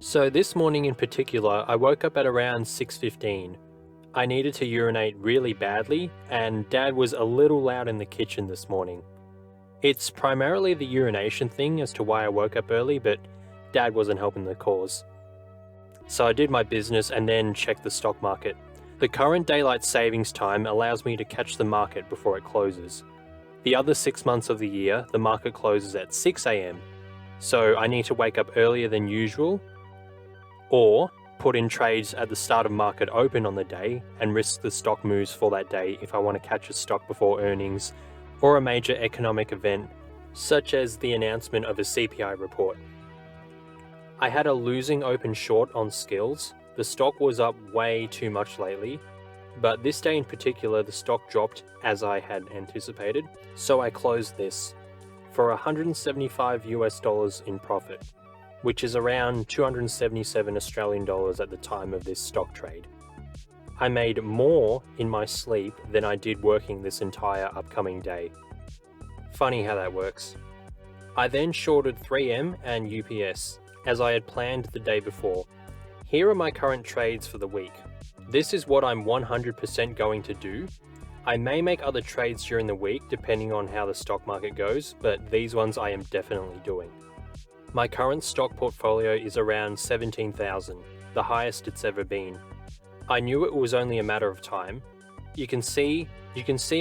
So this morning in particular, I woke up at around 6:15. I needed to urinate really badly, and Dad was a little loud in the kitchen this morning. It's primarily the urination thing as to why I woke up early, but Dad wasn't helping the cause. So I did my business and then checked the stock market. The current daylight savings time allows me to catch the market before it closes. The other 6 months of the year, the market closes at 6 a.m. So I need to wake up earlier than usual, or put in trades at the start of market open on the day and risk the stock moves for that day if I want to catch a stock before earnings or a major economic event, such as the announcement of a CPI report. I had a losing open short on skills. The stock was up way too much lately, but this day in particular the stock dropped as I had anticipated, so I closed this for $175 in profit, which is around 277 Australian dollars at the time of this stock trade. I made more in my sleep than I did working this entire upcoming day. Funny how that works. I then shorted 3M and UPS, as I had planned the day before. Here are my current trades for the week. This is what I'm 100% going to do. I may make other trades during the week depending on how the stock market goes, but these ones I am definitely doing. My current stock portfolio is around 17,000, the highest it's ever been. I knew it was only a matter of time. You can see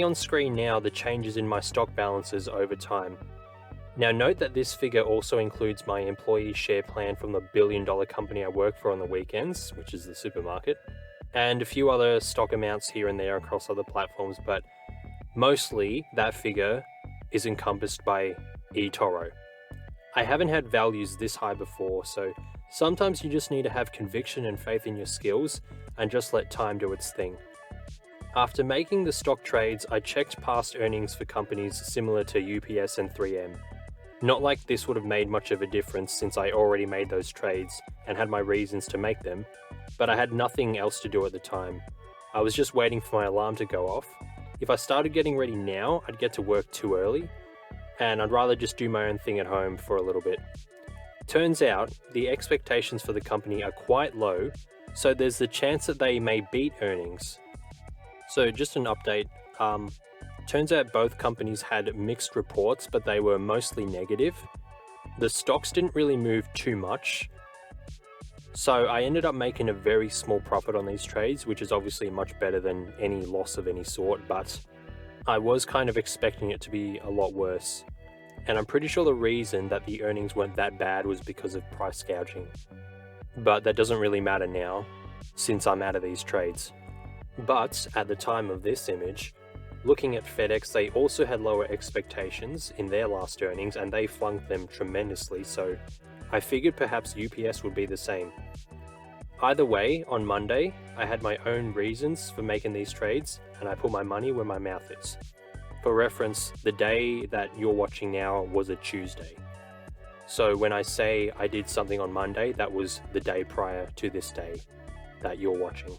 on screen now the changes in my stock balances over time. Now note that this figure also includes my employee share plan from the billion-dollar company I work for on the weekends, which is the supermarket, and a few other stock amounts here and there across other platforms, but mostly that figure is encompassed by eToro. I haven't had values this high before, so sometimes you just need to have conviction and faith in your skills and just let time do its thing. After making the stock trades, I checked past earnings for companies similar to UPS and 3M. Not like this would have made much of a difference since I already made those trades and had my reasons to make them, but I had nothing else to do at the time. I was just waiting for my alarm to go off. If I started getting ready now, I'd get to work too early, and I'd rather just do my own thing at home for a little bit. Turns out, the expectations for the company are quite low, so there's the chance that they may beat earnings. So just an update, turns out both companies had mixed reports, but they were mostly negative. The stocks didn't really move too much, so I ended up making a very small profit on these trades, which is obviously much better than any loss of any sort, but I was kind of expecting it to be a lot worse. And I'm pretty sure the reason that the earnings weren't that bad was because of price gouging. But that doesn't really matter now, since I'm out of these trades. But at the time of this image, looking at FedEx, they also had lower expectations in their last earnings and they flunked them tremendously, so I figured perhaps UPS would be the same. Either way, on Monday, I had my own reasons for making these trades and I put my money where my mouth is. For reference, the day that you're watching now was a Tuesday. So when I say I did something on Monday, that was the day prior to this day that you're watching.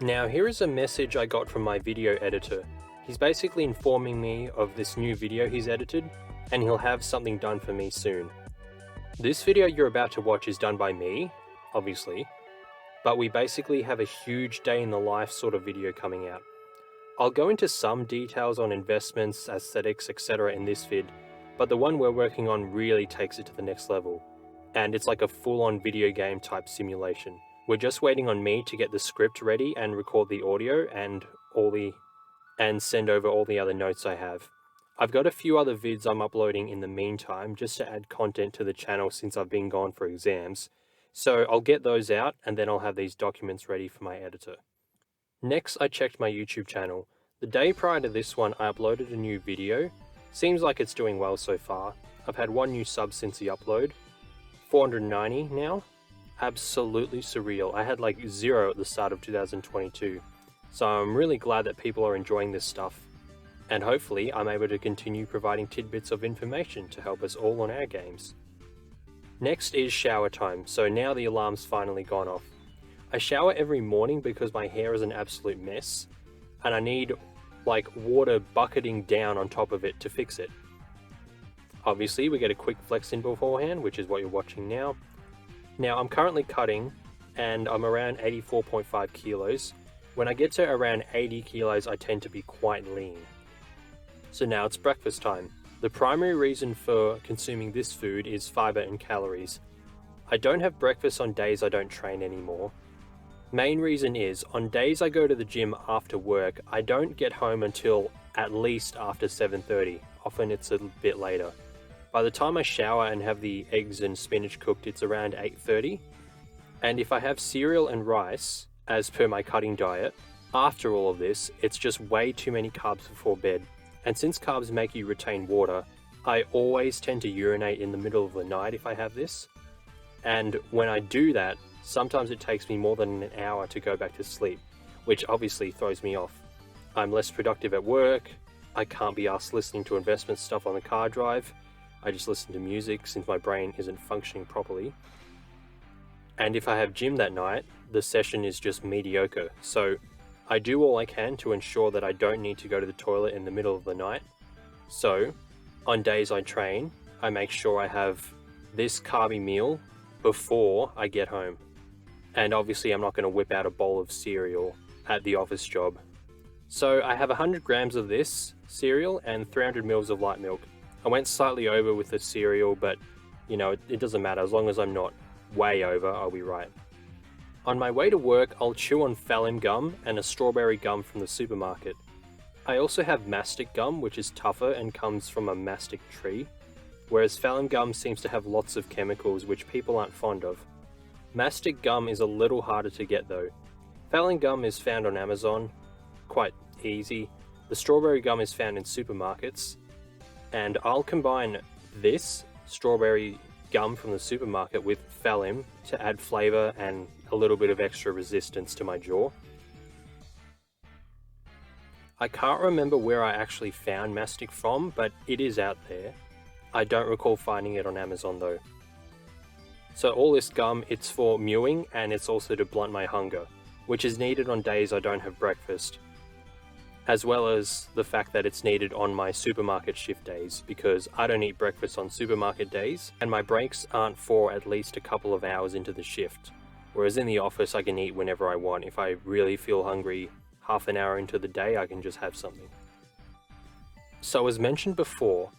Now here is a message I got from my video editor. He's basically informing me of this new video he's edited, and he'll have something done for me soon. This video you're about to watch is done by me, obviously, but we basically have a huge day in the life sort of video coming out. I'll go into some details on investments, aesthetics, etc. in this vid, but the one we're working on really takes it to the next level, and it's like a full-on video game type simulation. We're just waiting on me to get the script ready and record the audio and send over all the other notes I have. I've got a few other vids I'm uploading in the meantime just to add content to the channel since I've been gone for exams, so I'll get those out and then I'll have these documents ready for my editor. Next, I checked my YouTube channel. The day prior to this one, I uploaded a new video. Seems like it's doing well so far. I've had 1 new sub since the upload. 490 now. Absolutely surreal. I had like 0 at the start of 2022. So I'm really glad that people are enjoying this stuff. And hopefully I'm able to continue providing tidbits of information to help us all on our games. Next is shower time, so now the alarm's finally gone off. I shower every morning because my hair is an absolute mess, and I need like water bucketing down on top of it to fix it. Obviously we get a quick flex in beforehand, which is what you're watching now. Now I'm currently cutting and I'm around 84.5 kilos. When I get to around 80 kilos, I tend to be quite lean. So now it's breakfast time. The primary reason for consuming this food is fiber and calories. I don't have breakfast on days I don't train anymore. Main reason is, on days I go to the gym after work, I don't get home until at least after 7:30. Often it's a bit later. By the time I shower and have the eggs and spinach cooked, it's around 8:30. And if I have cereal and rice, as per my cutting diet, after all of this, it's just way too many carbs before bed. And since carbs make you retain water, I always tend to urinate in the middle of the night if I have this. And when I do that, sometimes it takes me more than an hour to go back to sleep, which obviously throws me off. I'm less productive at work, I can't be asked listening to investment stuff on the car drive, I just listen to music since my brain isn't functioning properly. And if I have gym that night, the session is just mediocre, so I do all I can to ensure that I don't need to go to the toilet in the middle of the night. So, on days I train, I make sure I have this carby meal before I get home. And obviously I'm not going to whip out a bowl of cereal at the office job. So I have 100 grams of this cereal and 300 mils of light milk. I went slightly over with the cereal, but you know, it doesn't matter. As long as I'm not way over, I'll be right. On my way to work, I'll chew on Phelim gum and a strawberry gum from the supermarket. I also have mastic gum, which is tougher and comes from a mastic tree, whereas Phelim gum seems to have lots of chemicals which people aren't fond of. Mastic gum is a little harder to get though. Phelim gum is found on Amazon, quite easy. The strawberry gum is found in supermarkets, and I'll combine this strawberry gum from the supermarket with Phelim to add flavor and a little bit of extra resistance to my jaw. I can't remember where I actually found mastic from, but it is out there. I don't recall finding it on Amazon though. So all this gum, it's for mewing and it's also to blunt my hunger, which is needed on days I don't have breakfast, as well as the fact that it's needed on my supermarket shift days because I don't eat breakfast on supermarket days and my breaks aren't for at least a couple of hours into the shift. Whereas in the office I can eat whenever I want. If I really feel hungry half an hour into the day, I can just have something. So as mentioned before,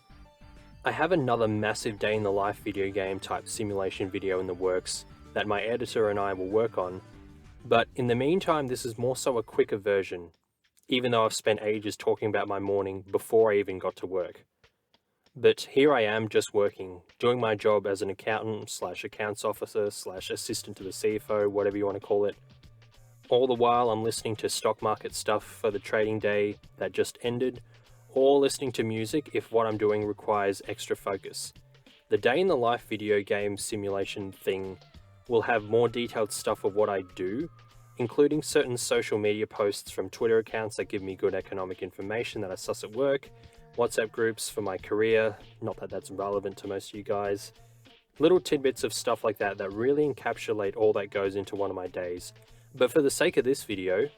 I have another massive day in the life video game type simulation video in the works that my editor and I will work on, but in the meantime this is more so a quicker version, even though I've spent ages talking about my morning before I even got to work. But here I am just working, doing my job as an accountant / accounts officer / assistant to the CFO, whatever you want to call it. All the while I'm listening to stock market stuff for the trading day that just ended, or listening to music if what I'm doing requires extra focus. The day in the life video game simulation thing will have more detailed stuff of what I do, including certain social media posts from Twitter accounts that give me good economic information that I suss at work, WhatsApp groups for my career, not that that's relevant to most of you guys, little tidbits of stuff like that that really encapsulate all that goes into one of my days. But for the sake of this video,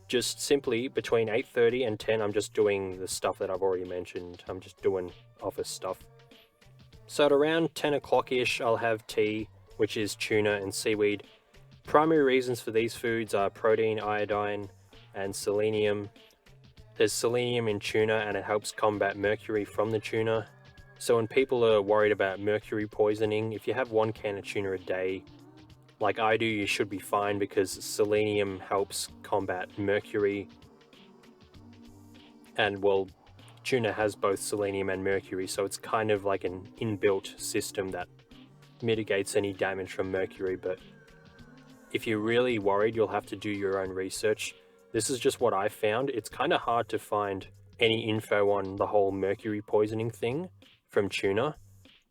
just simply between 8:30 and 10 I'm just doing the stuff that I've already mentioned. I'm just doing office stuff. So at around 10 o'clock-ish I'll have tea, which is tuna and seaweed. Primary reasons for these foods are protein, iodine, and selenium. There's selenium in tuna and it helps combat mercury from the tuna. So when people are worried about mercury poisoning, if you have 1 can of tuna a day, like I do, you should be fine because selenium helps combat mercury. And well, tuna has both selenium and mercury, so it's kind of like an inbuilt system that mitigates any damage from mercury. But if you're really worried, you'll have to do your own research. This is just what I found. It's kind of hard to find any info on the whole mercury poisoning thing from tuna,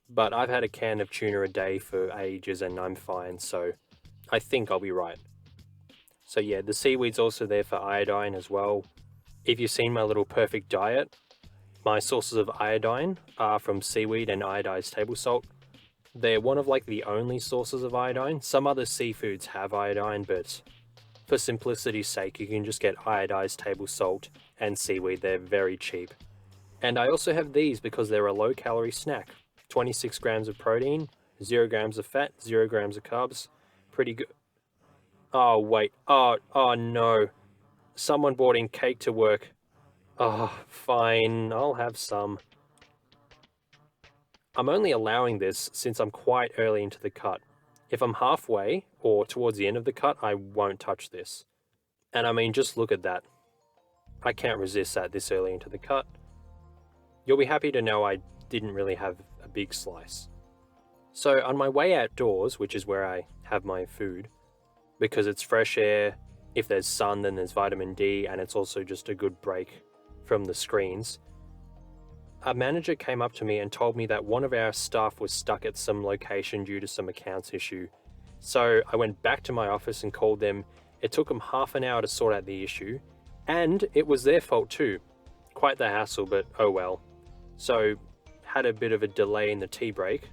but I've had a can of tuna a day for ages and I'm fine, so I think I'll be right. So yeah, the seaweed's also there for iodine as well. If you've seen my little perfect diet, my sources of iodine are from seaweed and iodized table salt. They're one of like the only sources of iodine. Some other seafoods have iodine, but for simplicity's sake, you can just get iodized table salt and seaweed. They're very cheap. And I also have these because they're a low-calorie snack. 26 grams of protein, 0 grams of fat, 0 grams of carbs. Pretty good. Oh, wait. Oh no. Someone brought in cake to work. Oh, fine. I'll have some. I'm only allowing this since I'm quite early into the cut. If I'm halfway or towards the end of the cut, I won't touch this. And I mean, just look at that. I can't resist that this early into the cut. You'll be happy to know I didn't really have a big slice. So on my way outdoors, which is where I have my food, because it's fresh air, if there's sun then there's vitamin D, and it's also just a good break from the screens, a manager came up to me and told me that one of our staff was stuck at some location due to some accounts issue. So I went back to my office and called them. It took them half an hour to sort out the issue, and it was their fault too. Quite the hassle, but oh well. So had a bit of a delay in the tea break,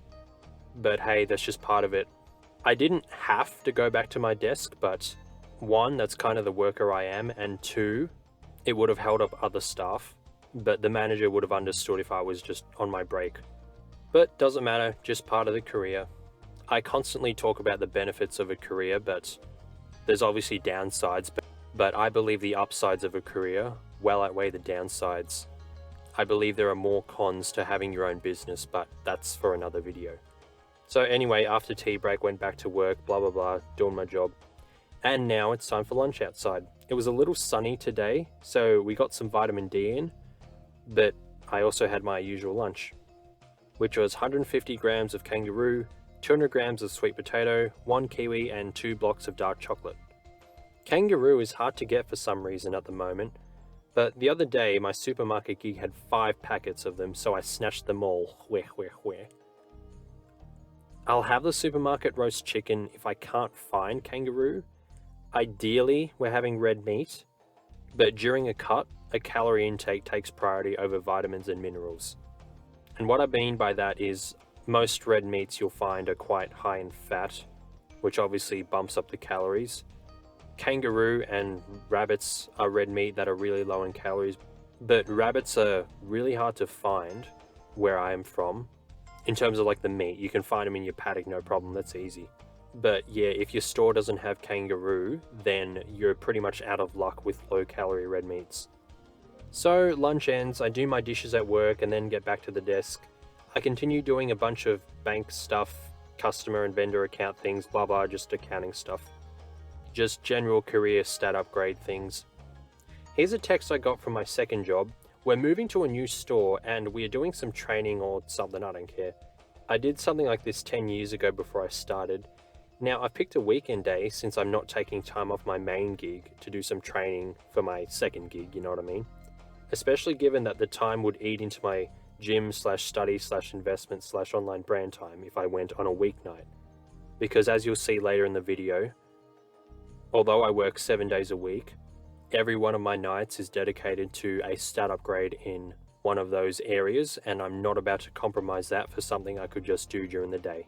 but hey, that's just part of it. I didn't have to go back to my desk, but one, that's kind of the worker I am, and two, it would have held up other staff, but the manager would have understood if I was just on my break. But doesn't matter, just part of the career. I constantly talk about the benefits of a career, but there's obviously downsides, but I believe the upsides of a career well outweigh the downsides. I believe there are more cons to having your own business, but that's for another video. So anyway, after tea break, went back to work, blah blah blah, doing my job. And now it's time for lunch outside. It was a little sunny today, so we got some vitamin D in, but I also had my usual lunch, which was 150 grams of kangaroo, 200 grams of sweet potato, 1 kiwi, and 2 blocks of dark chocolate. Kangaroo is hard to get for some reason at the moment, but the other day my supermarket gig had 5 packets of them, so I snatched them all. Where? I'll have the supermarket roast chicken if I can't find kangaroo. Ideally, we're having red meat, but during a cut, a calorie intake takes priority over vitamins and minerals. And what I mean by that is most red meats you'll find are quite high in fat, which obviously bumps up the calories. Kangaroo and rabbits are red meat that are really low in calories, but rabbits are really hard to find where I am from. In terms of like the meat, you can find them in your paddock, no problem, that's easy. But yeah, if your store doesn't have kangaroo, then you're pretty much out of luck with low calorie red meats. So lunch ends, I do my dishes at work and then get back to the desk. I continue doing a bunch of bank stuff, customer and vendor account things, blah blah, just accounting stuff. Just general career stat upgrade things. Here's a text I got from my second job. We're moving to a new store and we're doing some training or something, I don't care. I did something like this 10 years ago before I started. Now I've picked a weekend day since I'm not taking time off my main gig to do some training for my second gig, you know what I mean? Especially given that the time would eat into my gym/study/investment/online brand time if I went on a weeknight. Because as you'll see later in the video, although I work 7 days a week, every one of my nights is dedicated to a stat upgrade in one of those areas, and I'm not about to compromise that for something I could just do during the day.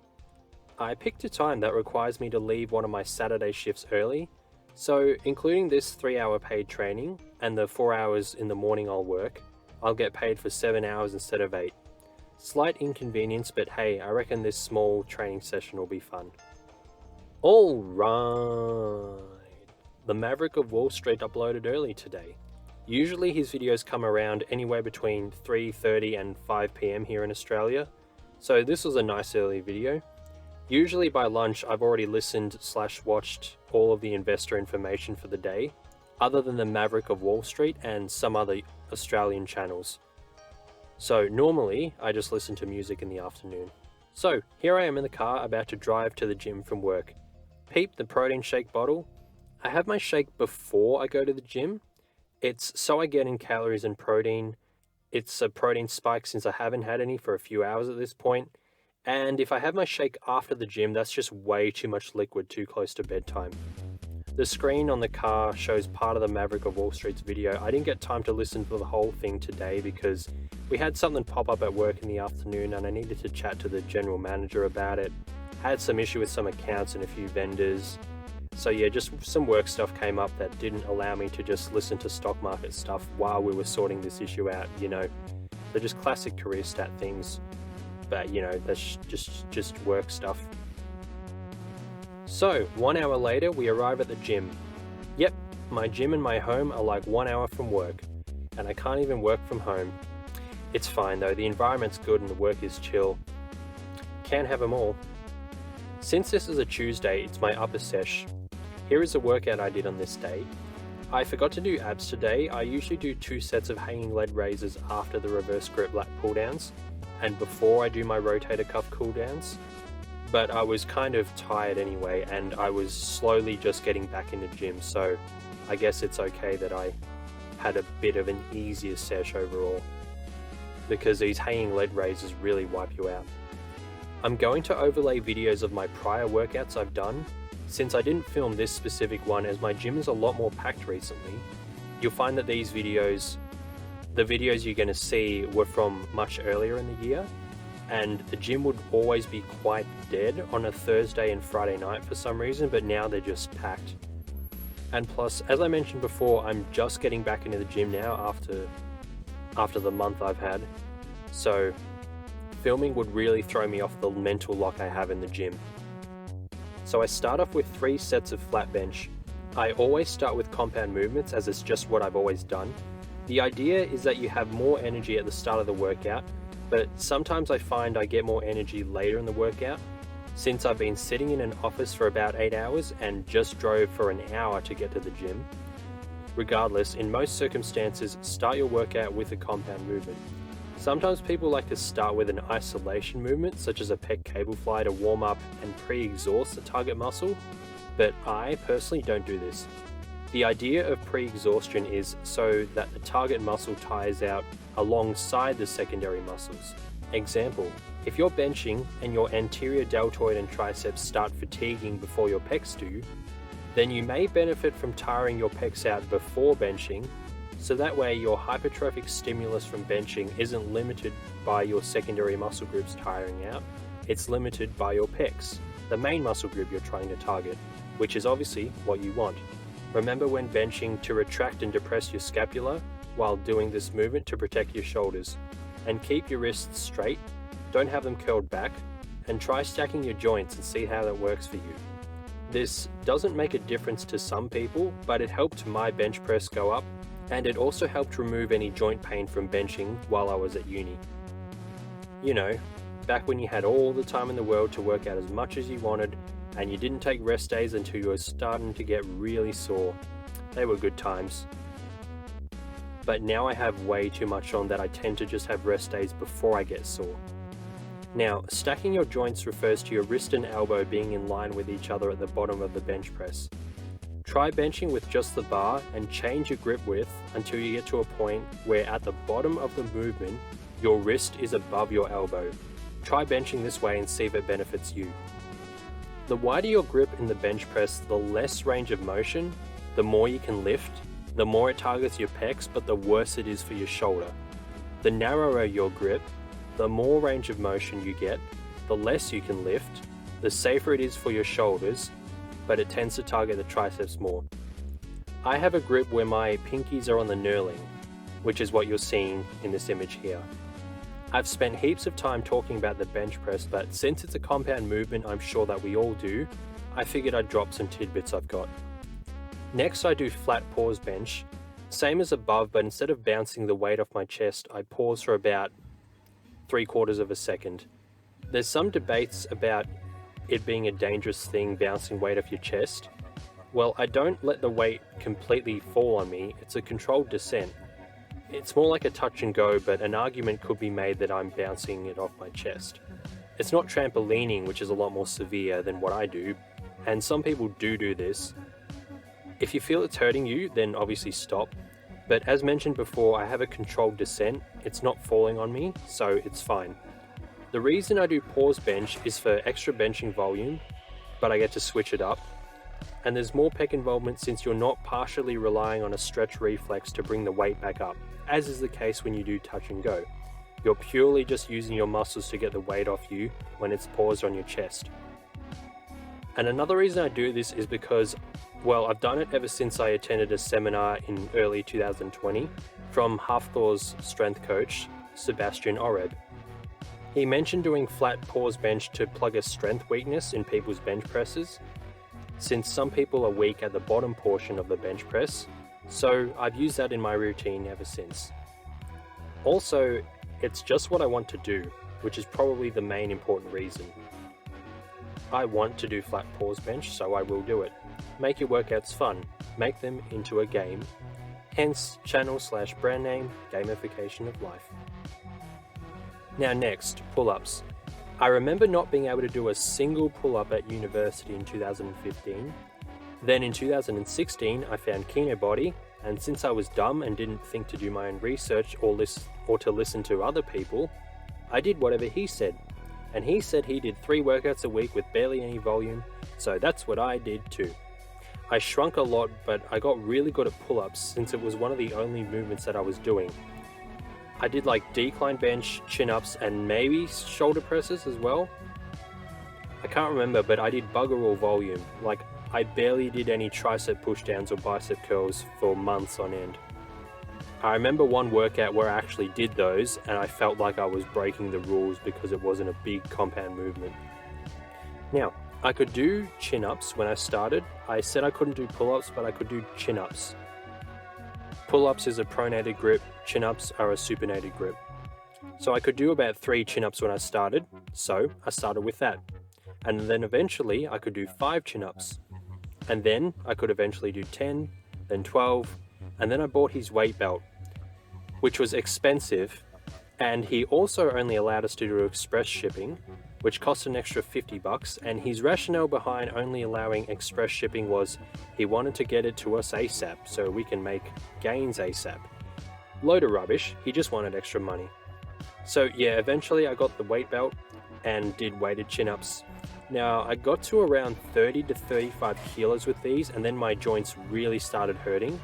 I picked a time that requires me to leave one of my Saturday shifts early, so including this 3-hour paid training and the 4 hours in the morning I'll work, I'll get paid for 7 hours instead of 8. Slight inconvenience, but hey, I reckon this small training session will be fun. Alright, the Maverick of Wall Street uploaded early today. Usually his videos come around anywhere between 3:30 and 5 PM here in Australia, so this was a nice early video. Usually by lunch I've already listened/watched all of the investor information for the day, other than the Maverick of Wall Street and some other Australian channels. So normally I just listen to music in the afternoon. So here I am in the car about to drive to the gym from work. Peep the protein shake bottle. I have my shake before I go to the gym. It's so I get in calories and protein. It's a protein spike since I haven't had any for a few hours at this point. And if I have my shake after the gym, that's just way too much liquid too close to bedtime. The screen on the car shows part of the Maverick of Wall Street's video. I didn't get time to listen to the whole thing today because we had something pop up at work in the afternoon and I needed to chat to the general manager about it. Had some issue with some accounts and a few vendors. So yeah, just some work stuff came up that didn't allow me to just listen to stock market stuff while we were sorting this issue out, you know. They're just classic career stat things. but you know, that's just work stuff. So 1 hour later, we arrive at the gym. Yep, my gym and my home are like 1 hour from work, and I can't even work from home. It's fine though, the environment's good and the work is chill. Can't have them all. Since this is a Tuesday, it's my upper sesh. Here is a workout I did on this day. I forgot to do abs today. I usually do 2 sets of hanging lead raises after the reverse grip lat pull downs and before I do my rotator cuff cool downs. But I was kind of tired anyway, and I was slowly just getting back in the gym, so I guess it's okay that I had a bit of an easier sesh overall, because these hanging lead raises really wipe you out. I'm going to overlay videos of my prior workouts I've done, since I didn't film this specific one as my gym is a lot more packed recently. You'll find that these videos, the videos you're going to see were from much earlier in the year, and the gym would always be quite dead on a Thursday and Friday night for some reason, but now they're just packed. And plus, as I mentioned before, I'm just getting back into the gym now after the month I've had, so filming would really throw me off the mental lock I have in the gym. So I start off with 3 sets of flat bench. I always start with compound movements as it's just what I've always done. The idea is that you have more energy at the start of the workout, but sometimes I find I get more energy later in the workout, since I've been sitting in an office for about 8 hours and just drove for an hour to get to the gym. Regardless, in most circumstances, start your workout with a compound movement. Sometimes people like to start with an isolation movement, such as a pec cable fly to warm up and pre-exhaust the target muscle, but I personally don't do this. The idea of pre-exhaustion is so that the target muscle tires out alongside the secondary muscles. Example, if you're benching and your anterior deltoid and triceps start fatiguing before your pecs do, then you may benefit from tiring your pecs out before benching, so that way your hypertrophic stimulus from benching isn't limited by your secondary muscle groups tiring out, it's limited by your pecs, the main muscle group you're trying to target, which is obviously what you want. Remember when benching to retract and depress your scapula while doing this movement to protect your shoulders. And keep your wrists straight, don't have them curled back, and try stacking your joints and see how that works for you. This doesn't make a difference to some people, but it helped my bench press go up, and it also helped remove any joint pain from benching while I was at uni. You know, back when you had all the time in the world to work out as much as you wanted, and you didn't take rest days until you were starting to get really sore. They were good times. But now I have way too much on that I tend to just have rest days before I get sore. Now, stacking your joints refers to your wrist and elbow being in line with each other at the bottom of the bench press. Try benching with just the bar and change your grip width until you get to a point where at the bottom of the movement, your wrist is above your elbow. Try benching this way and see if it benefits you. The wider your grip in the bench press, the less range of motion, the more you can lift, the more it targets your pecs, but the worse it is for your shoulder. The narrower your grip, the more range of motion you get, the less you can lift, the safer it is for your shoulders, but it tends to target the triceps more. I have a grip where my pinkies are on the knurling, which is what you're seeing in this image here. I've spent heaps of time talking about the bench press, but since it's a compound movement I'm sure that we all do, I figured I'd drop some tidbits I've got. Next I do flat pause bench, same as above, but instead of bouncing the weight off my chest, I pause for about 3/4 of a second. There's some debates about it being a dangerous thing, bouncing weight off your chest. Well, I don't let the weight completely fall on me, it's a controlled descent. It's more like a touch and go, but an argument could be made that I'm bouncing it off my chest. It's not trampolining, which is a lot more severe than what I do, and some people do this. If you feel it's hurting you, then obviously stop. But as mentioned before, I have a controlled descent, it's not falling on me, so it's fine. The reason I do pause bench is for extra benching volume, but I get to switch it up. And there's more pec involvement since you're not partially relying on a stretch reflex to bring the weight back up, as is the case when you do touch and go. You're purely just using your muscles to get the weight off you when it's paused on your chest. And another reason I do this is because, well, I've done it ever since I attended a seminar in early 2020 from Hafthor's strength coach, Sebastian Oreb. He mentioned doing flat pause bench to plug a strength weakness in people's bench presses, since some people are weak at the bottom portion of the bench press, so I've used that in my routine ever since. Also, it's just what I want to do, which is probably the main important reason. I want to do flat pause bench, so I will do it. Make your workouts fun, make them into a game, hence channel/brand name, gamification of life. Now next, pull-ups. I remember not being able to do a single pull-up at university in 2015. Then in 2016 I found Kinobody, and since I was dumb and didn't think to do my own research or to listen to other people, I did whatever he said. And he said he did 3 workouts a week with barely any volume, so that's what I did too. I shrunk a lot, but I got really good at pull-ups since it was one of the only movements that I was doing. I did like decline bench, chin-ups, and maybe shoulder presses as well. I can't remember, but I did bugger all volume. Like, I barely did any tricep pushdowns or bicep curls for months on end. I remember one workout where I actually did those, and I felt like I was breaking the rules because it wasn't a big compound movement. Now, I could do chin-ups when I started. I said I couldn't do pull-ups, but I could do chin-ups. Pull-ups is a pronated grip, chin-ups are a supinated grip. So I could do about 3 chin-ups when I started, so I started with that. And then eventually I could do 5 chin-ups. And then I could eventually do 10, then 12, and then I bought his weight belt, which was expensive, and he also only allowed us to do express shipping, which cost an extra $50, and his rationale behind only allowing express shipping was he wanted to get it to us ASAP so we can make gains ASAP. Load of rubbish, he just wanted extra money. So yeah, eventually I got the weight belt and did weighted chin-ups. Now I got to around 30 to 35 kilos with these, and then my joints really started hurting,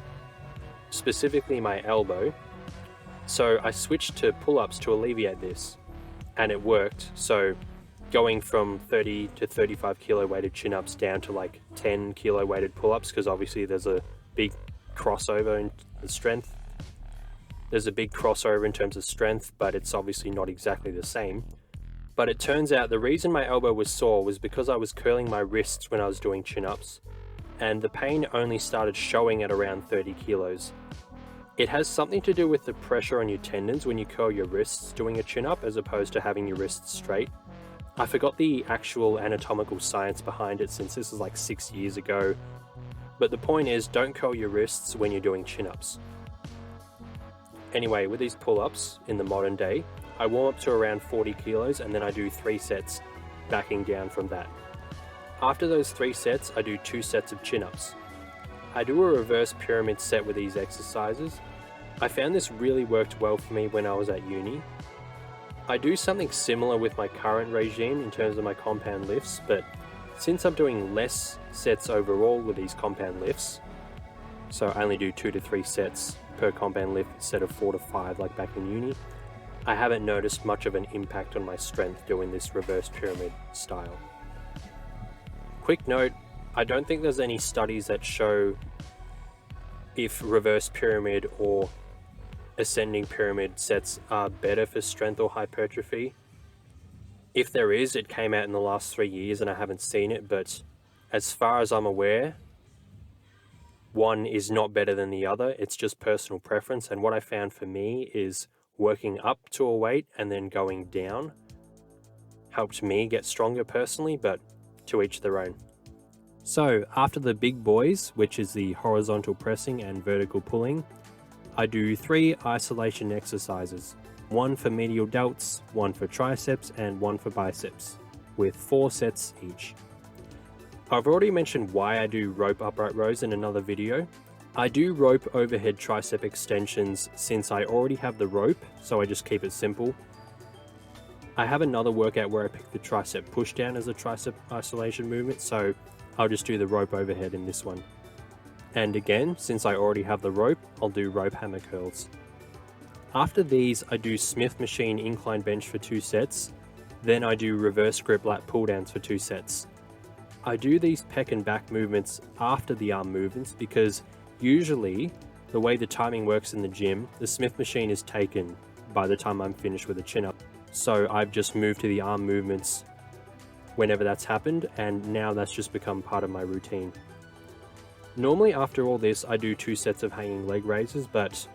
specifically my elbow. So I switched to pull-ups to alleviate this, and it worked. So going from 30 to 35 kilo weighted chin-ups down to like 10 kilo weighted pull-ups, because obviously there's a big crossover in the strength. There's a big crossover in terms of strength, but it's obviously not exactly the same. But it turns out the reason my elbow was sore was because I was curling my wrists when I was doing chin-ups, and the pain only started showing at around 30 kilos. It has something to do with the pressure on your tendons when you curl your wrists doing a chin-up as opposed to having your wrists straight. I forgot the actual anatomical science behind it since this is like 6 years ago, but the point is, don't curl your wrists when you're doing chin-ups. Anyway, with these pull-ups in the modern day, I warm up to around 40 kilos and then I do 3 sets, backing down from that. After those 3 sets, I do 2 sets of chin-ups. I do a reverse pyramid set with these exercises. I found this really worked well for me when I was at uni. I do something similar with my current regime in terms of my compound lifts, but since I'm doing less sets overall with these compound lifts, so I only do 2 to 3 sets per compound lift instead of 4 to 5 like back in uni, I haven't noticed much of an impact on my strength doing this reverse pyramid style. Quick note, I don't think there's any studies that show if reverse pyramid or ascending pyramid sets are better for strength or hypertrophy. If there is, it came out in the last 3 years and I haven't seen it, but as far as I'm aware, one is not better than the other. It's just personal preference, and what I found for me is working up to a weight and then going down helped me get stronger personally, but to each their own. So after the big boys, which is the horizontal pressing and vertical pulling, I do 3 isolation exercises, 1 for medial delts, 1 for triceps, and 1 for biceps, with 4 sets each. I've already mentioned why I do rope upright rows in another video. I do rope overhead tricep extensions since I already have the rope, so I just keep it simple. I have another workout where I pick the tricep pushdown as a tricep isolation movement, so I'll just do the rope overhead in this one. And again, since I already have the rope, I'll do rope hammer curls. After these, I do Smith machine incline bench for 2 sets, then I do reverse grip lat pull downs for 2 sets. I do these pec and back movements after the arm movements because usually the way the timing works in the gym, the Smith machine is taken by the time I'm finished with a chin up. so I've just moved to the arm movements whenever that's happened, and now that's just become part of my routine. Normally after all this I do 2 sets of hanging leg raises, but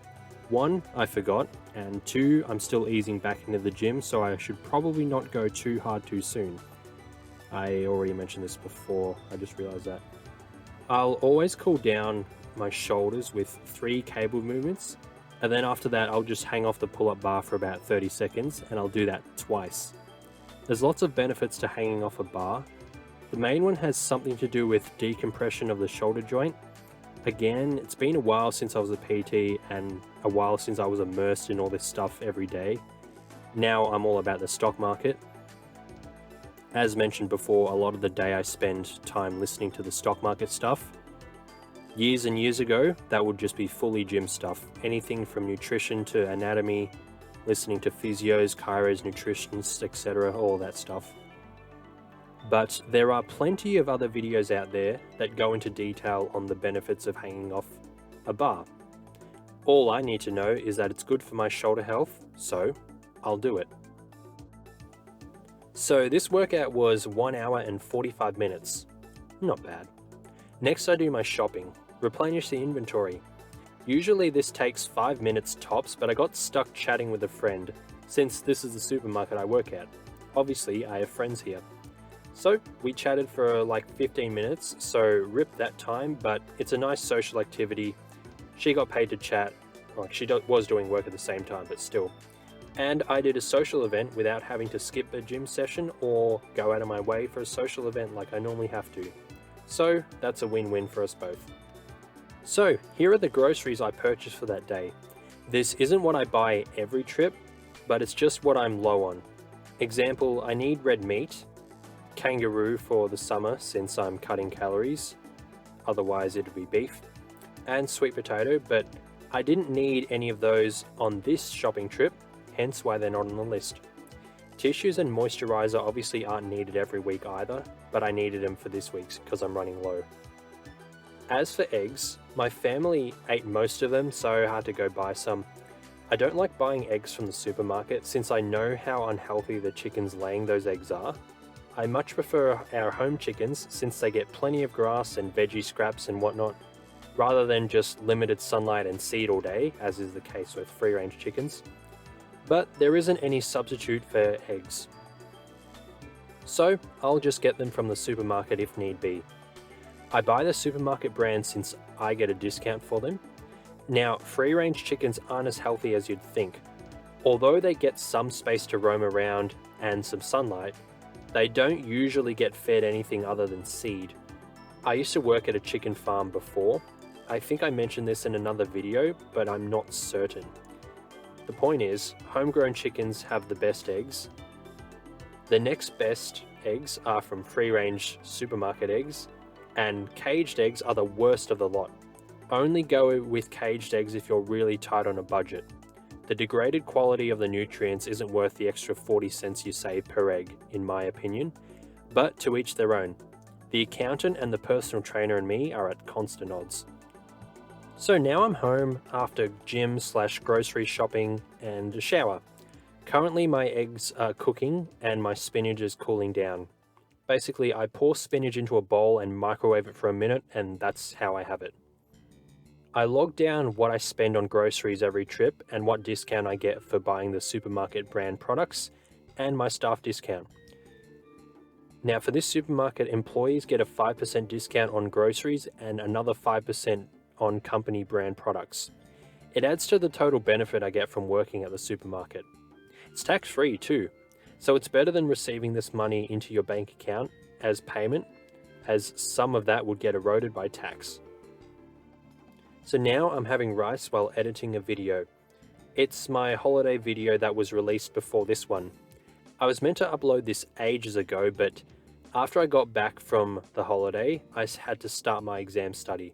1, I forgot, and 2, I'm still easing back into the gym, so I should probably not go too hard too soon. I already mentioned this before, I just realized that. I'll always cool down my shoulders with 3 cable movements, and then after that I'll just hang off the pull-up bar for about 30 seconds, and I'll do that twice. There's lots of benefits to hanging off a bar. The main one has something to do with decompression of the shoulder joint. Again, it's been a while since I was a PT and a while since I was immersed in all this stuff every day. Now I'm all about the stock market. As mentioned before, a lot of the day I spend time listening to the stock market stuff. Years and years ago, that would just be fully gym stuff. Anything from nutrition to anatomy, listening to physios, chiros, nutritionists, etc., all that stuff. But there are plenty of other videos out there that go into detail on the benefits of hanging off a bar. All I need to know is that it's good for my shoulder health, so I'll do it. So this workout was 1 hour and 45 minutes. Not bad. Next I do my shopping, replenish the inventory. Usually this takes 5 minutes tops, but I got stuck chatting with a friend, since this is the supermarket I work at. Obviously I have friends here. So we chatted for like 15 minutes, so rip that time, but it's a nice social activity. She got paid to chat, like she was doing work at the same time, but still. And I did a social event without having to skip a gym session or go out of my way for a social event like I normally have to. So that's a win-win for us both. So here are the groceries I purchased for that day. This isn't what I buy every trip, but it's just what I'm low on. Example, I need red meat, kangaroo for the summer since I'm cutting calories, otherwise it'd be beef, and sweet potato, but I didn't need any of those on this shopping trip, hence why they're not on the list. Tissues and moisturizer obviously aren't needed every week either, but I needed them for this week's because I'm running low. As for eggs, my family ate most of them, so I had to go buy some. I don't like buying eggs from the supermarket since I know how unhealthy the chickens laying those eggs are. I much prefer our home chickens since they get plenty of grass and veggie scraps and whatnot, rather than just limited sunlight and seed all day, as is the case with free-range chickens. But there isn't any substitute for eggs. So I'll just get them from the supermarket if need be. I buy the supermarket brand since I get a discount for them. Now, free-range chickens aren't as healthy as you'd think. Although they get some space to roam around and some sunlight, they don't usually get fed anything other than seed. I used to work at a chicken farm before. I think I mentioned this in another video, but I'm not certain. The point is, homegrown chickens have the best eggs. The next best eggs are from free-range supermarket eggs, and caged eggs are the worst of the lot. Only go with caged eggs if you're really tight on a budget. The degraded quality of the nutrients isn't worth the extra 40 cents you save per egg, in my opinion, but to each their own. The accountant and the personal trainer and me are at constant odds. So now I'm home after gym/grocery shopping and a shower. Currently my eggs are cooking and my spinach is cooling down. Basically, I pour spinach into a bowl and microwave it for a minute, and that's how I have it. I log down what I spend on groceries every trip and what discount I get for buying the supermarket brand products and my staff discount. Now for this supermarket, employees get a 5% discount on groceries and another 5% on company brand products. It adds to the total benefit I get from working at the supermarket. It's tax-free too, so it's better than receiving this money into your bank account as payment, as some of that would get eroded by tax. So now I'm having rice while editing a video. It's my holiday video that was released before this one. I was meant to upload this ages ago, but after I got back from the holiday, I had to start my exam study.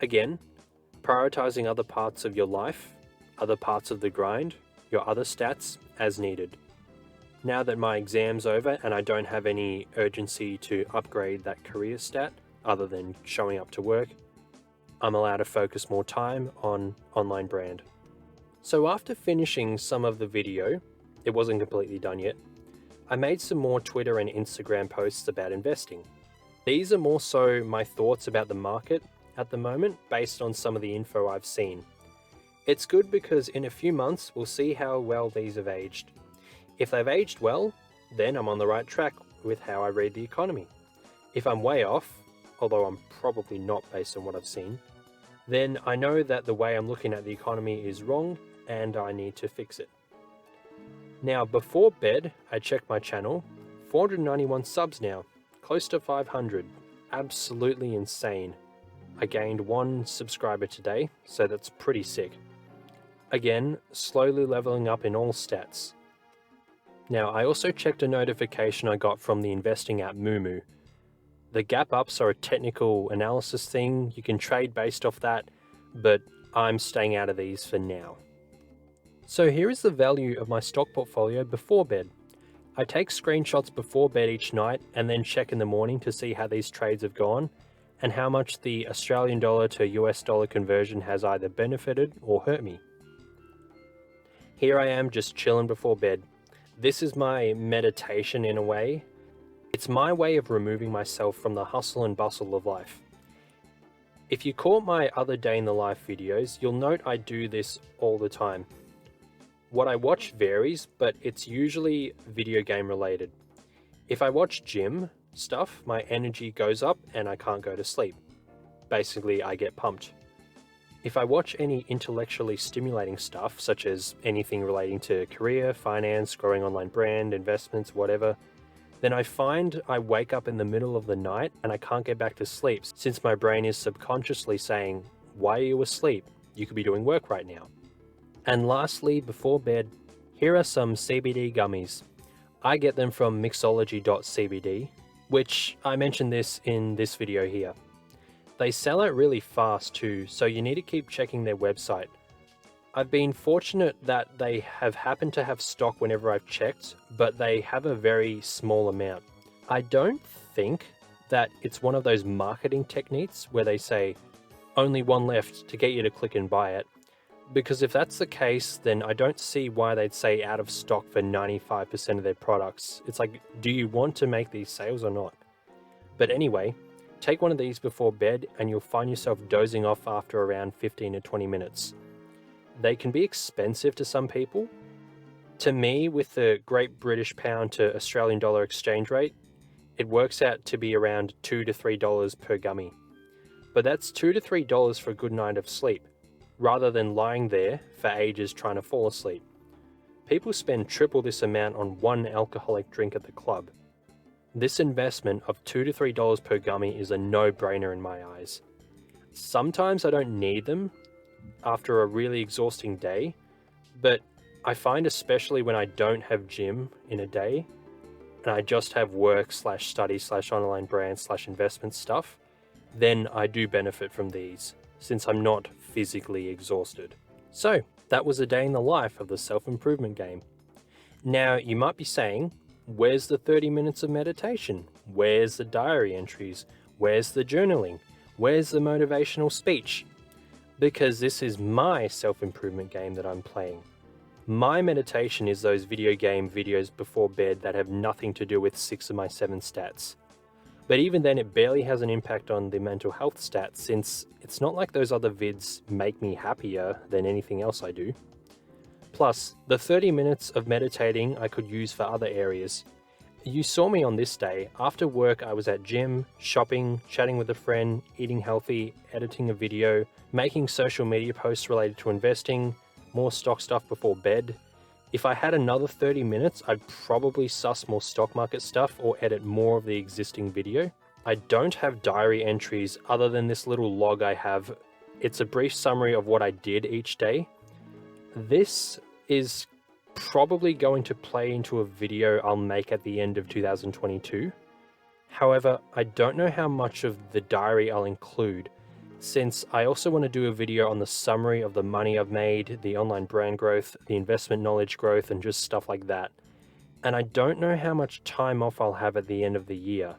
Again, prioritizing other parts of your life, other parts of the grind, your other stats as needed. Now that my exam's over and I don't have any urgency to upgrade that career stat other than showing up to work, I'm allowed to focus more time on online brand. So after finishing some of the video, it wasn't completely done yet, I made some more Twitter and Instagram posts about investing. These are more so my thoughts about the market at the moment based on some of the info I've seen. It's good because in a few months we'll see how well these have aged. If they've aged well, then I'm on the right track with how I read the economy. If I'm way off, although I'm probably not based on what I've seen, then I know that the way I'm looking at the economy is wrong and I need to fix it. Now, before bed, I checked my channel. 491 subs now, close to 500. Absolutely insane. I gained 1 subscriber today, so that's pretty sick. Again, slowly leveling up in all stats. Now, I also checked a notification I got from the investing app Moomoo. The gap ups are a technical analysis thing, you can trade based off that, but I'm staying out of these for now. So here is the value of my stock portfolio before bed. I take screenshots before bed each night and then check in the morning to see how these trades have gone and how much the Australian dollar to US dollar conversion has either benefited or hurt me. Here I am just chilling before bed. This is my meditation in a way. It's my way of removing myself from the hustle and bustle of life. If you caught my other day in the life videos, you'll note I do this all the time. What I watch varies, but it's usually video game related. If I watch gym stuff, my energy goes up and I can't go to sleep. Basically, I get pumped. If I watch any intellectually stimulating stuff, such as anything relating to career, finance, growing online brand, investments, whatever, then I find I wake up in the middle of the night and I can't get back to sleep since my brain is subconsciously saying, "Why are you asleep? You could be doing work right now." And lastly, before bed, here are some CBD gummies. I get them from mixology.cbd, which I mentioned this in this video here. They sell out really fast too, so you need to keep checking their website. I've been fortunate that they have happened to have stock whenever I've checked, but they have a very small amount. I don't think that it's one of those marketing techniques where they say, only one left to get you to click and buy it. Because if that's the case, then I don't see why they'd say out of stock for 95% of their products. It's like, do you want to make these sales or not? But anyway, take one of these before bed and you'll find yourself dozing off after around 15 to 20 minutes. They can be expensive to some people. To me, with the Great British Pound to Australian dollar exchange rate, it works out to be around $2 to $3 per gummy. But that's $2 to $3 for a good night of sleep, rather than lying there for ages trying to fall asleep. People spend triple this amount on one alcoholic drink at the club. This investment of $2 to $3 per gummy is a no-brainer in my eyes. Sometimes I don't need them after a really exhausting day, but I find especially when I don't have gym in a day and I just have work / study / online brand / investment stuff, then I do benefit from these since I'm not physically exhausted. So that was a day in the life of the self-improvement game. Now you might be saying, where's the 30 minutes of meditation? Where's the diary entries? Where's the journaling? Where's the motivational speech? Because this is my self-improvement game that I'm playing. My meditation is those video game videos before bed that have nothing to do with 6 of my 7 stats. But even then it barely has an impact on the mental health stats since it's not like those other vids make me happier than anything else I do. Plus, the 30 minutes of meditating I could use for other areas. You saw me on this day. After work I was at gym, shopping, chatting with a friend, eating healthy, editing a video, making social media posts related to investing, more stock stuff before bed. If I had another 30 minutes, I'd probably suss more stock market stuff or edit more of the existing video. I don't have diary entries other than this little log I have. It's a brief summary of what I did each day. This is probably going to play into a video I'll make at the end of 2022. However, I don't know how much of the diary I'll include, since I also want to do a video on the summary of the money I've made, the online brand growth, the investment knowledge growth, and just stuff like that. And I don't know how much time off I'll have at the end of the year.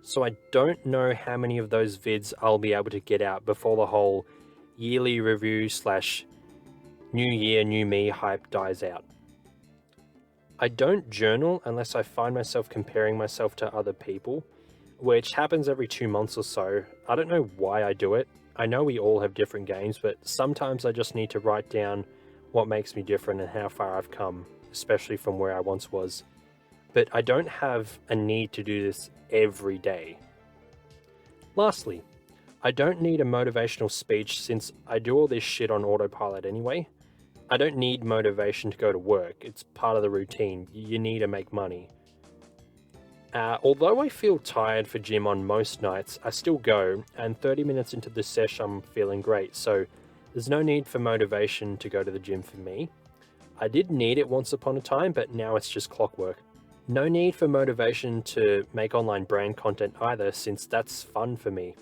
So I don't know how many of those vids I'll be able to get out before the whole yearly review / new year, new me hype dies out. I don't journal unless I find myself comparing myself to other people, which happens every 2 months or so. I don't know why I do it. I know we all have different games, but sometimes I just need to write down what makes me different and how far I've come, especially from where I once was. But I don't have a need to do this every day. Lastly, I don't need a motivational speech since I do all this shit on autopilot anyway. I don't need motivation to go to work. It's part of the routine. You need to make money. Although I feel tired for gym on most nights, I still go, and 30 minutes into the sesh I'm feeling great, so there's no need for motivation to go to the gym for me. I did need it once upon a time, but now it's just clockwork. No need for motivation to make online brand content either, since that's fun for me.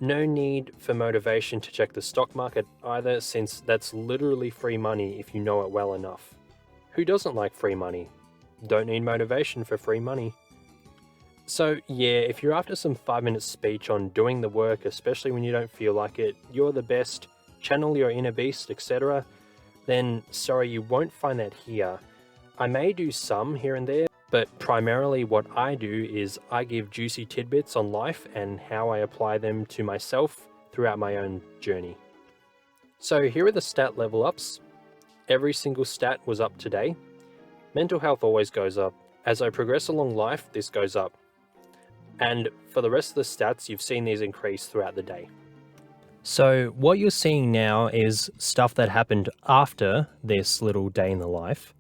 No need for motivation to check the stock market either, since that's literally free money if you know it well enough. Who doesn't like free money? Don't need motivation for free money. So yeah, if you're after some 5-minute speech on doing the work, especially when you don't feel like it, you're the best, channel your inner beast, etc., then sorry, you won't find that here. I may do some here and there, but primarily what I do is I give juicy tidbits on life and how I apply them to myself throughout my own journey. So here are the stat level ups. Every single stat was up today. Mental health always goes up. As I progress along life, this goes up. And for the rest of the stats, you've seen these increase throughout the day. So what you're seeing now is stuff that happened after this little day in the life.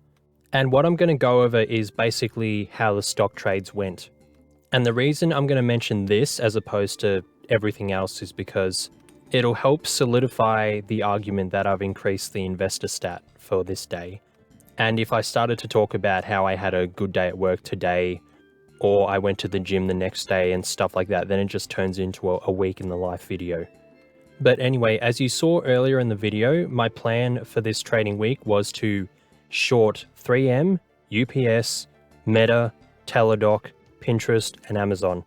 And what I'm going to go over is basically how the stock trades went. And the reason I'm going to mention this as opposed to everything else is because it'll help solidify the argument that I've increased the investor stat for this day. And if I started to talk about how I had a good day at work today, or I went to the gym the next day and stuff like that, then it just turns into a week in the life video. But anyway, as you saw earlier in the video, my plan for this trading week was to short 3M, UPS, Meta, Teladoc, Pinterest, and Amazon.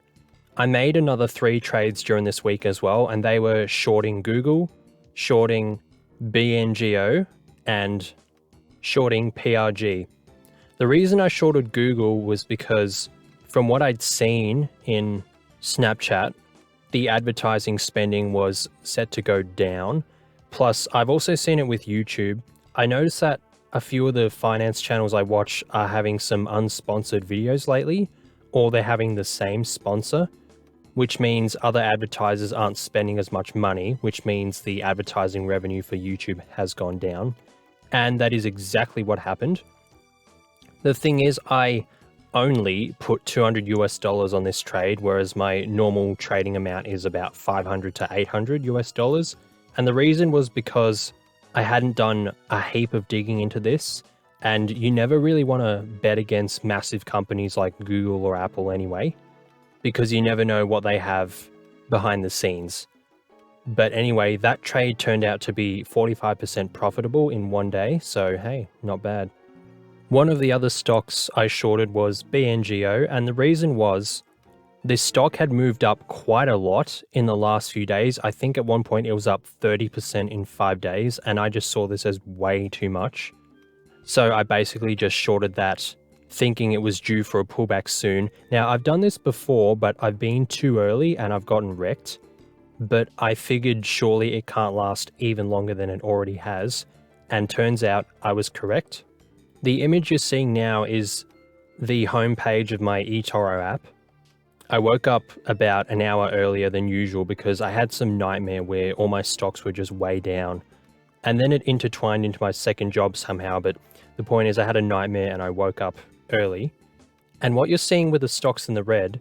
I made another 3 trades during this week as well, and they were shorting Google, shorting BNGO, and shorting PRG. The reason I shorted Google was because from what I'd seen in Snapchat, the advertising spending was set to go down. Plus, I've also seen it with YouTube. I noticed that a few of the finance channels I watch are having some unsponsored videos lately, or they're having the same sponsor, which means other advertisers aren't spending as much money, which means the advertising revenue for YouTube has gone down. And that is exactly what happened. The thing is, I only put $200 on this trade, whereas my normal trading amount is about $500 to $800. And the reason was because I hadn't done a heap of digging into this, and you never really want to bet against massive companies like Google or Apple anyway, because you never know what they have behind the scenes. But anyway, that trade turned out to be 45% profitable in one day, so hey, not bad. One of the other stocks I shorted was BNGO, and the reason was this stock had moved up quite a lot in the last few days. I think at one point it was up 30% in 5 days, and I just saw this as way too much. So I basically just shorted that, thinking it was due for a pullback soon. Now, I've done this before, but I've been too early and I've gotten wrecked. But I figured surely it can't last even longer than it already has, and turns out I was correct. The image you're seeing now is the homepage of my eToro app. I woke up about an hour earlier than usual because I had some nightmare where all my stocks were just way down. And then it intertwined into my second job somehow, but the point is I had a nightmare and I woke up early. And what you're seeing with the stocks in the red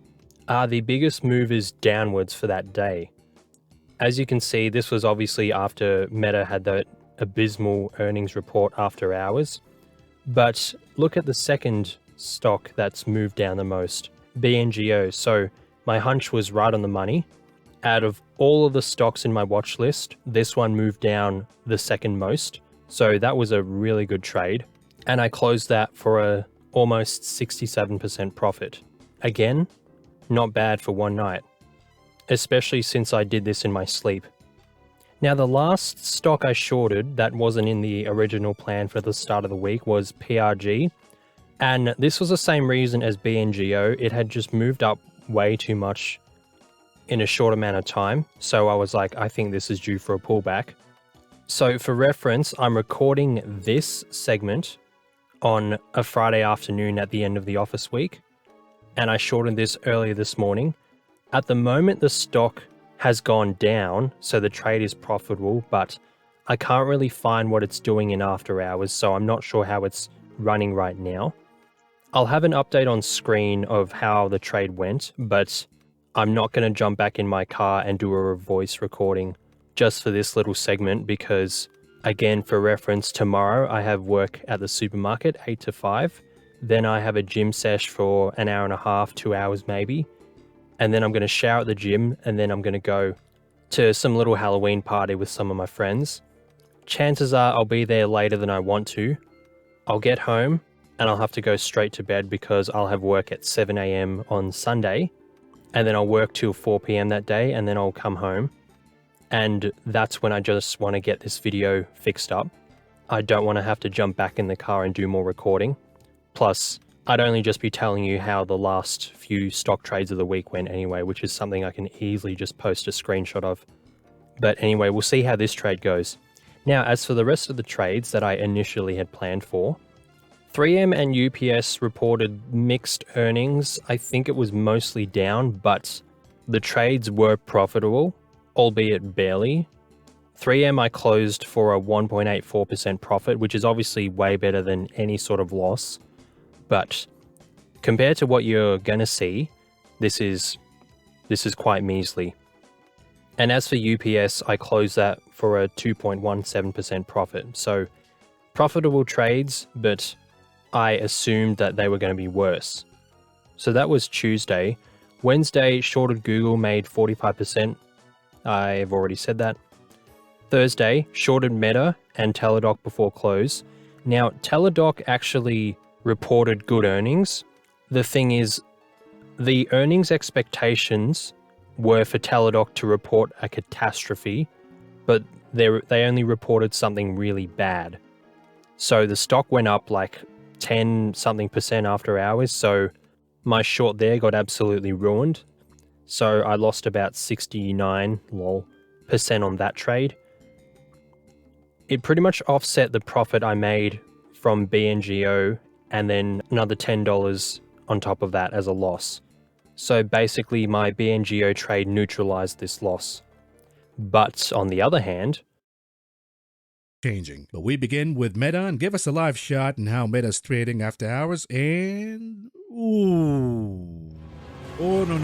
are the biggest movers downwards for that day. As you can see, this was obviously after Meta had that abysmal earnings report after hours. But look at the second stock that's moved down the most, BNGO. So my hunch was right on the money. Out of all of the stocks in my watch list, this one moved down the second most. So that was a really good trade. And I closed that for a almost 67% profit. Again, not bad for one night, especially since I did this in my sleep. Now, the last stock I shorted that wasn't in the original plan for the start of the week was PRG. And this was the same reason as BNGO. It had just moved up way too much in a short amount of time. So I was like, I think this is due for a pullback. So for reference, I'm recording this segment on a Friday afternoon at the end of the office week. And I shortened this earlier this morning. At the moment, the stock has gone down, so the trade is profitable, but I can't really find what it's doing in after hours, so I'm not sure how it's running right now. I'll have an update on screen of how the trade went, but I'm not going to jump back in my car and do a voice recording just for this little segment because, again, for reference, tomorrow I have work at the supermarket, 8 to 5. Then I have a gym sesh for an hour and a half, 2 hours maybe. And then I'm going to shower at the gym, and then I'm going to go to some little Halloween party with some of my friends. Chances are I'll be there later than I want to. I'll get home, and I'll have to go straight to bed because I'll have work at 7 a.m. on Sunday, and then I'll work till 4 p.m. that day, and then I'll come home. And that's when I just want to get this video fixed up. I don't want to have to jump back in the car and do more recording. Plus, I'd only just be telling you how the last few stock trades of the week went anyway, which is something I can easily just post a screenshot of. But anyway, we'll see how this trade goes. Now, as for the rest of the trades that I initially had planned for, 3M and UPS reported mixed earnings. I think it was mostly down, but the trades were profitable, albeit barely. 3M I closed for a 1.84% profit, which is obviously way better than any sort of loss. But compared to what you're going to see, this is quite measly. And as for UPS, I closed that for a 2.17% profit. So profitable trades, but I assumed that they were going to be worse. So that was Tuesday. Wednesday, shorted Google, made 45%. I've already said that. Thursday, shorted Meta and Teladoc before close. Now, Teladoc actually reported good earnings. The thing is, the earnings expectations were for Teladoc to report a catastrophe, but they only reported something really bad. So the stock went up like 10 something percent after hours, so my short there got absolutely ruined. So I lost about 69% on that trade. It pretty much offset the profit I made from BNGO and then another $10 on top of that as a loss. So basically my BNGO trade neutralized this loss. But on the other hand, changing. But we begin with Meta and give us a live shot and how Meta's trading after hours and ooh. Oh no.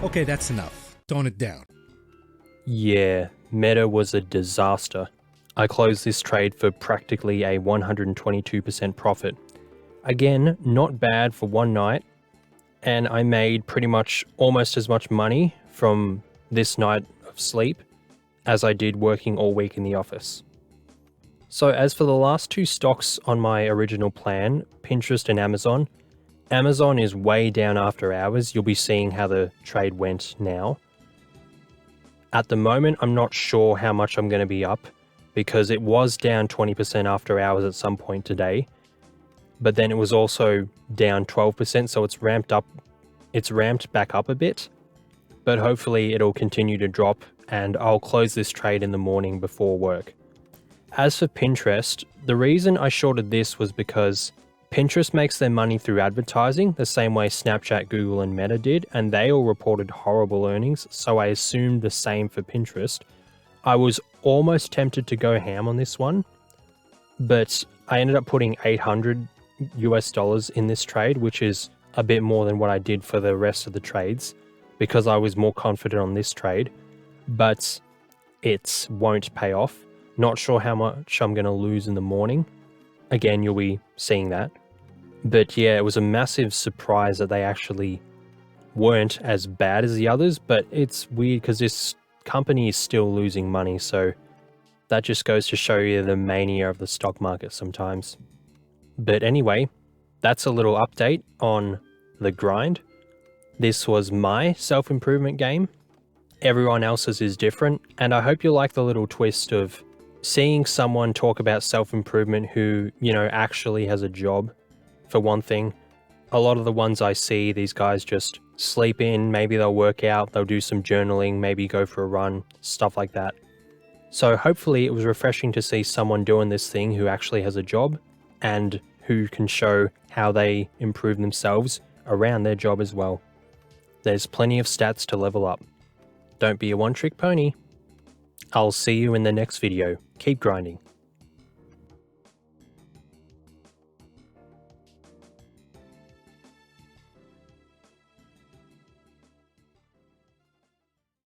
Okay, that's enough. Tone it down. yeah, Meta was a disaster. I closed this trade for practically a 122% profit. Again, not bad for one night, and I made pretty much almost as much money from this night of sleep as I did working all week in the office. So as for the last two stocks on my original plan, Pinterest and Amazon, Amazon is way down after hours. You'll be seeing how the trade went now. At the moment, I'm not sure how much I'm going to be up because it was down 20% after hours at some point today, but then it was also down 12%, so it's ramped back up a bit, but hopefully it'll continue to drop and I'll close this trade in the morning before work. As for Pinterest, the reason I shorted this was because Pinterest makes their money through advertising, the same way Snapchat, Google, and Meta did, and they all reported horrible earnings, so I assumed the same for Pinterest. I was almost tempted to go ham on this one, but I ended up putting $800 in this trade, which is a bit more than what I did for the rest of the trades, because I was more confident on this trade, but it won't pay off. Not sure how much I'm going to lose in the morning. Again, you'll be seeing that. But yeah, it was a massive surprise that they actually weren't as bad as the others, but it's weird because this company is still losing money, so that just goes to show you the mania of the stock market sometimes. But anyway, that's a little update on the grind. This was my self-improvement game. Everyone else's is different, and I hope you like the little twist of seeing someone talk about self-improvement who, actually has a job, for one thing. A lot of the ones I see, these guys just sleep in, maybe they'll work out, they'll do some journaling, maybe go for a run, stuff like that. So hopefully it was refreshing to see someone doing this thing who actually has a job and who can show how they improve themselves around their job as well. There's plenty of stats to level up. Don't be a one-trick pony. I'll see you in the next video. Keep grinding.